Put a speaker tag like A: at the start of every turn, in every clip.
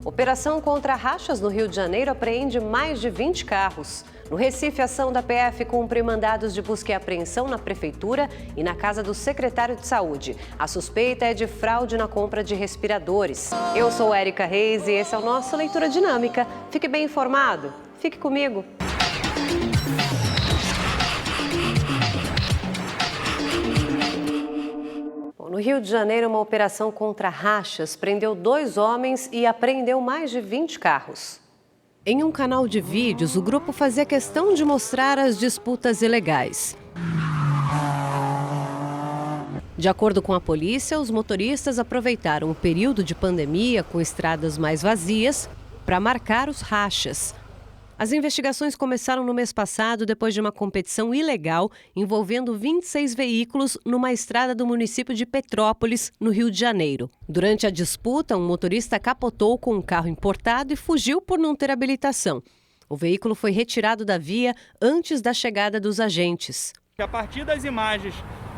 A: Operação contra rachas no Rio de Janeiro apreende mais de 20 carros. No Recife, a ação da PF cumpre mandados de busca e apreensão na Prefeitura e na casa do secretário de Saúde. A suspeita é de fraude na compra de respiradores. Eu sou Érica Reis e esse é o nosso Leitura Dinâmica. Fique bem informado. Fique comigo. No Rio de Janeiro, uma operação contra rachas prendeu 2 homens e apreendeu mais de 20 carros. Em um canal de vídeos, o grupo fazia questão de mostrar as disputas ilegais. De acordo com a polícia, os motoristas aproveitaram o período de pandemia com estradas mais vazias para marcar os rachas. As investigações começaram no mês passado depois de uma competição ilegal envolvendo 26 veículos numa estrada do município de Petrópolis, no Rio de Janeiro. Durante a disputa, um motorista capotou com um carro importado e fugiu por não ter habilitação. O veículo foi retirado da via antes da chegada dos agentes.
B: A partir das imagens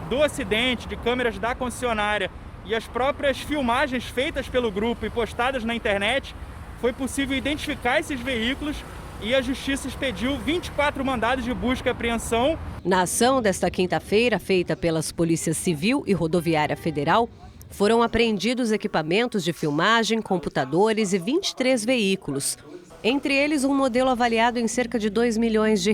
B: do acidente, de câmeras da concessionária e as próprias filmagens feitas pelo grupo e postadas na internet, foi possível identificar esses veículos. E a Justiça expediu 24 mandados de busca e apreensão.
A: Na ação desta quinta-feira, feita pelas Polícias Civil e Rodoviária Federal, foram apreendidos equipamentos de filmagem, computadores e 23 veículos. Entre eles, um modelo avaliado em cerca de R$2 milhões.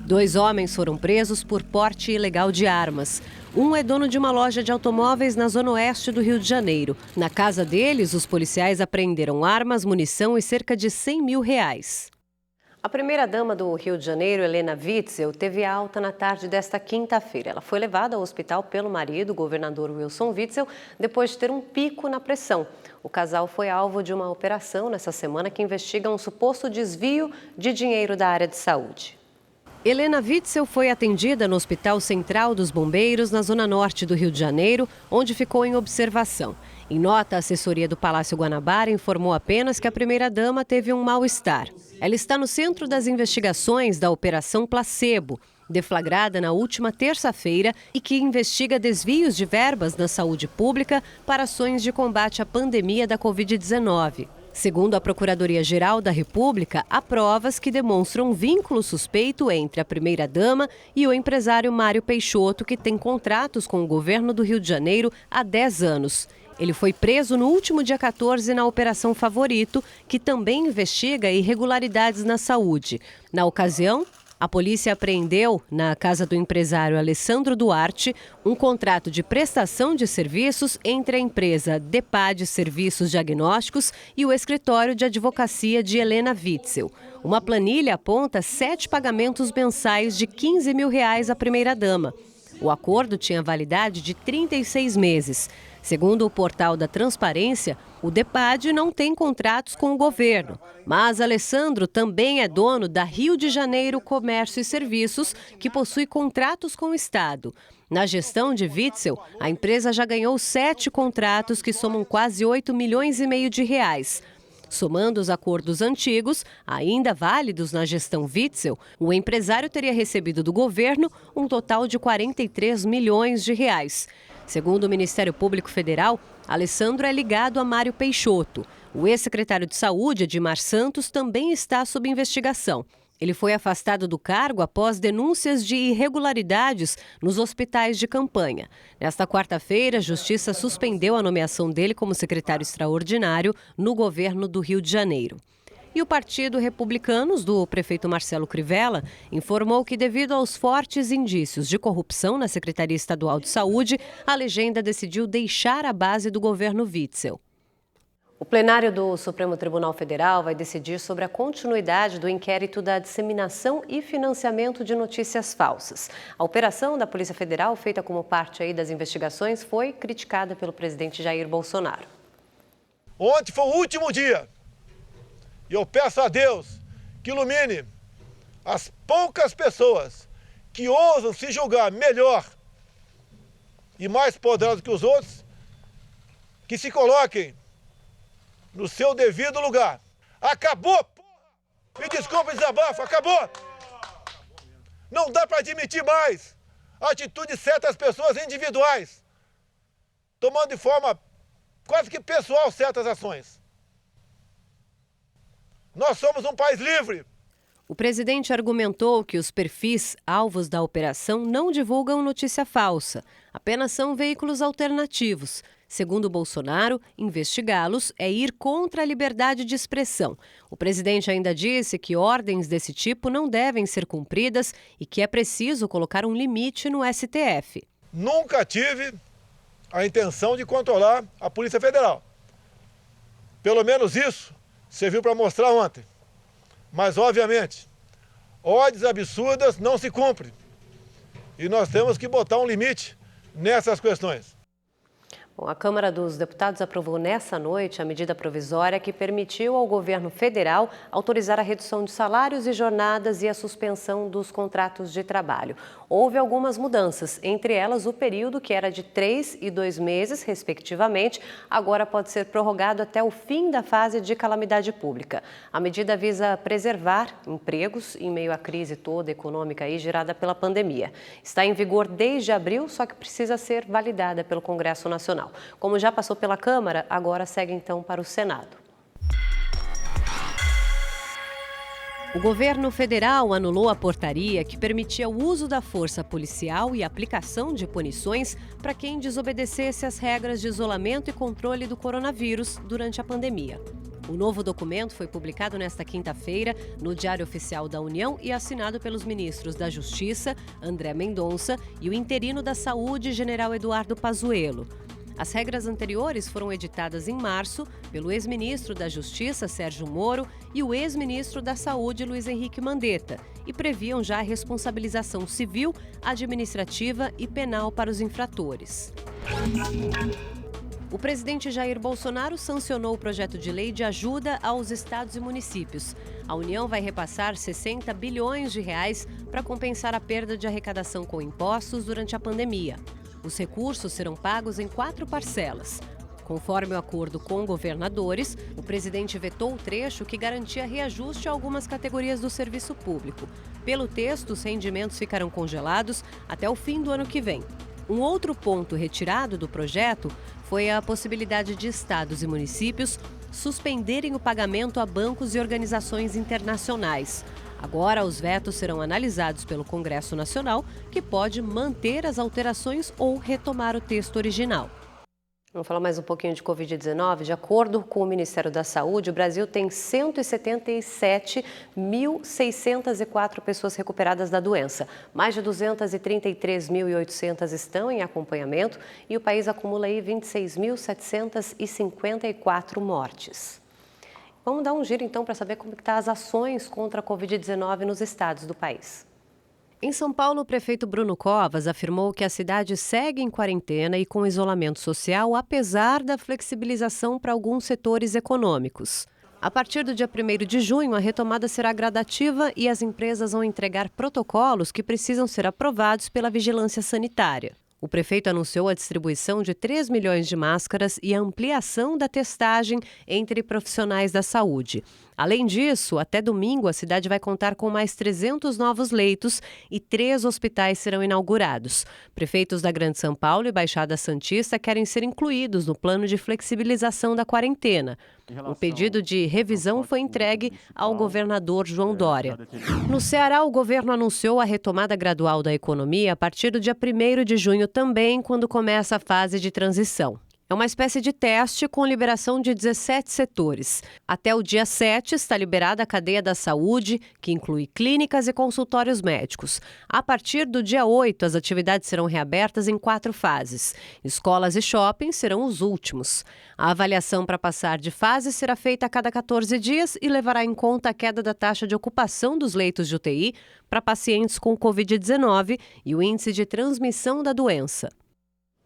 A: 2 homens foram presos por porte ilegal de armas. Um é dono de uma loja de automóveis na zona oeste do Rio de Janeiro. Na casa deles, os policiais apreenderam armas, munição e cerca de R$100 mil. A primeira-dama do Rio de Janeiro, Helena Witzel, teve alta na tarde desta quinta-feira. Ela foi levada ao hospital pelo marido, o governador Wilson Witzel, depois de ter um pico na pressão. O casal foi alvo de uma operação nessa semana que investiga um suposto desvio de dinheiro da área de saúde. Helena Witzel foi atendida no Hospital Central dos Bombeiros, na zona norte do Rio de Janeiro, onde ficou em observação. Em nota, a assessoria do Palácio Guanabara informou apenas que a primeira-dama teve um mal-estar. Ela está no centro das investigações da Operação Placebo, deflagrada na última terça-feira e que investiga desvios de verbas na saúde pública para ações de combate à pandemia da Covid-19. Segundo a Procuradoria-Geral da República, há provas que demonstram um vínculo suspeito entre a primeira-dama e o empresário Mário Peixoto, que tem contratos com o governo do Rio de Janeiro há 10 anos. Ele foi preso no último dia 14 na Operação Favorito, que também investiga irregularidades na saúde. Na ocasião, a polícia apreendeu, na casa do empresário Alessandro Duarte, um contrato de prestação de serviços entre a empresa DEPAD Serviços Diagnósticos e o escritório de advocacia de Helena Witzel. Uma planilha aponta 7 pagamentos mensais de R$15 mil à primeira-dama. O acordo tinha validade de 36 meses. Segundo o portal da Transparência, o DEPAD não tem contratos com o governo, mas Alessandro também é dono da Rio de Janeiro Comércio e Serviços, que possui contratos com o Estado. Na gestão de Witzel, a empresa já ganhou 7 contratos que somam quase R$8,5 milhões. Somando os acordos antigos, ainda válidos na gestão Witzel, o empresário teria recebido do governo um total de R$43 milhões. Segundo o Ministério Público Federal, Alessandro é ligado a Mário Peixoto. O ex-secretário de Saúde, Edmar Santos, também está sob investigação. Ele foi afastado do cargo após denúncias de irregularidades nos hospitais de campanha. Nesta quarta-feira, a Justiça suspendeu a nomeação dele como secretário extraordinário no governo do Rio de Janeiro. E o Partido Republicanos, do prefeito Marcelo Crivella, informou que, devido aos fortes indícios de corrupção na Secretaria Estadual de Saúde, a legenda decidiu deixar a base do governo Witzel. O plenário do Supremo Tribunal Federal vai decidir sobre a continuidade do inquérito da disseminação e financiamento de notícias falsas. A operação da Polícia Federal, feita como parte das investigações, foi criticada pelo presidente Jair Bolsonaro.
C: Ontem foi o último dia. E eu peço a Deus que ilumine as poucas pessoas que ousam se julgar melhor e mais poderosos que os outros, que se coloquem no seu devido lugar. Acabou, porra! Me desculpe o desabafo, acabou! Não dá para admitir mais a atitude de certas pessoas individuais, tomando de forma quase que pessoal certas ações. Nós somos um país livre.
A: O presidente argumentou que os perfis alvos da operação não divulgam notícia falsa, apenas são veículos alternativos. Segundo Bolsonaro, investigá-los é ir contra a liberdade de expressão. O presidente ainda disse que ordens desse tipo não devem ser cumpridas e que é preciso colocar um limite no STF.
C: Nunca tive a intenção de controlar a Polícia Federal. Pelo menos isso serviu para mostrar ontem. Mas, obviamente, ordens absurdas não se cumprem. E nós temos que botar um limite nessas questões.
A: Bom, a Câmara dos Deputados aprovou nessa noite a medida provisória que permitiu ao governo federal autorizar a redução de salários e jornadas e a suspensão dos contratos de trabalho. Houve algumas mudanças, entre elas o período que era de 3 e 2 meses, respectivamente, agora pode ser prorrogado até o fim da fase de calamidade pública. A medida visa preservar empregos em meio à crise toda econômica aí gerada pela pandemia. Está em vigor desde abril, só que precisa ser validada pelo Congresso Nacional. Como já passou pela Câmara, agora segue então para o Senado. O governo federal anulou a portaria que permitia o uso da força policial e a aplicação de punições para quem desobedecesse às regras de isolamento e controle do coronavírus durante a pandemia. O novo documento foi publicado nesta quinta-feira no Diário Oficial da União e assinado pelos ministros da Justiça, André Mendonça, e o interino da Saúde, General Eduardo Pazuello. As regras anteriores foram editadas em março pelo ex-ministro da Justiça, Sérgio Moro, e o ex-ministro da Saúde, Luiz Henrique Mandetta, e previam já a responsabilização civil, administrativa e penal para os infratores. O presidente Jair Bolsonaro sancionou o projeto de lei de ajuda aos estados e municípios. A União vai repassar 60 bilhões de reais para compensar a perda de arrecadação com impostos durante a pandemia. Os recursos serão pagos em 4 parcelas. Conforme o acordo com governadores, o presidente vetou o trecho que garantia reajuste a algumas categorias do serviço público. Pelo texto, os rendimentos ficarão congelados até o fim do ano que vem. Um outro ponto retirado do projeto foi a possibilidade de estados e municípios suspenderem o pagamento a bancos e organizações internacionais. Agora, os vetos serão analisados pelo Congresso Nacional, que pode manter as alterações ou retomar o texto original. Vamos falar mais um pouquinho de Covid-19. De acordo com o Ministério da Saúde, o Brasil tem 177.604 pessoas recuperadas da doença. Mais de 233.800 estão em acompanhamento e o país acumula aí 26.754 mortes. Vamos dar um giro, então, para saber como estão as ações contra a Covid-19 nos estados do país. Em São Paulo, o prefeito Bruno Covas afirmou que a cidade segue em quarentena e com isolamento social, apesar da flexibilização para alguns setores econômicos. A partir do dia 1º de junho, a retomada será gradativa e as empresas vão entregar protocolos que precisam ser aprovados pela vigilância sanitária. O prefeito anunciou a distribuição de 3 milhões de máscaras e a ampliação da testagem entre profissionais da saúde. Além disso, até domingo, a cidade vai contar com mais 300 novos leitos e 3 hospitais serão inaugurados. Prefeitos da Grande São Paulo e Baixada Santista querem ser incluídos no plano de flexibilização da quarentena. O pedido de revisão foi entregue ao governador João Dória. No Ceará, o governo anunciou a retomada gradual da economia a partir do dia 1º de junho também, quando começa a fase de transição. É uma espécie de teste com liberação de 17 setores. Até o dia 7 está liberada a cadeia da saúde, que inclui clínicas e consultórios médicos. A partir do dia 8, as atividades serão reabertas em 4 fases. Escolas e shoppings serão os últimos. A avaliação para passar de fase será feita a cada 14 dias e levará em conta a queda da taxa de ocupação dos leitos de UTI para pacientes com Covid-19 e o índice de transmissão da doença.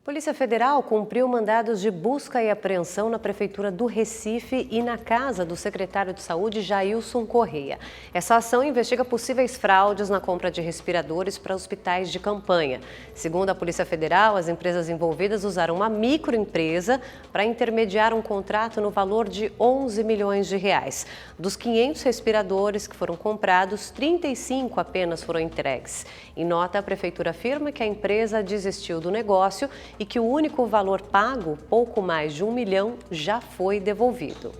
A: Polícia Federal cumpriu mandados de busca e apreensão na Prefeitura do Recife e na casa do secretário de Saúde, Jailson Correia. Essa ação investiga possíveis fraudes na compra de respiradores para hospitais de campanha. Segundo a Polícia Federal, as empresas envolvidas usaram uma microempresa para intermediar um contrato no valor de 11 milhões de reais. Dos 500 respiradores que foram comprados, 35 apenas foram entregues. Em nota, a Prefeitura afirma que a empresa desistiu do negócio e que o único valor pago, pouco mais de 1 milhão, já foi devolvido.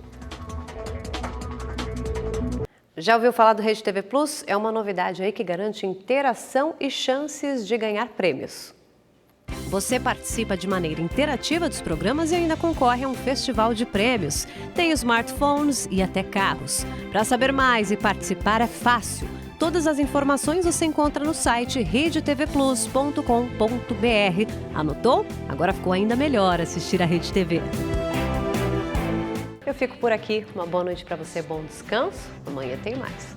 A: Já ouviu falar do Rede TV Plus? É uma novidade aí que garante interação e chances de ganhar prêmios. Você participa de maneira interativa dos programas e ainda concorre a um festival de prêmios. Tem smartphones e até carros. Para saber mais e participar é fácil. Todas as informações você encontra no site redetvplus.com.br. Anotou? Agora ficou ainda melhor assistir a Rede TV. Eu fico por aqui. Uma boa noite para você, bom descanso. Amanhã tem mais.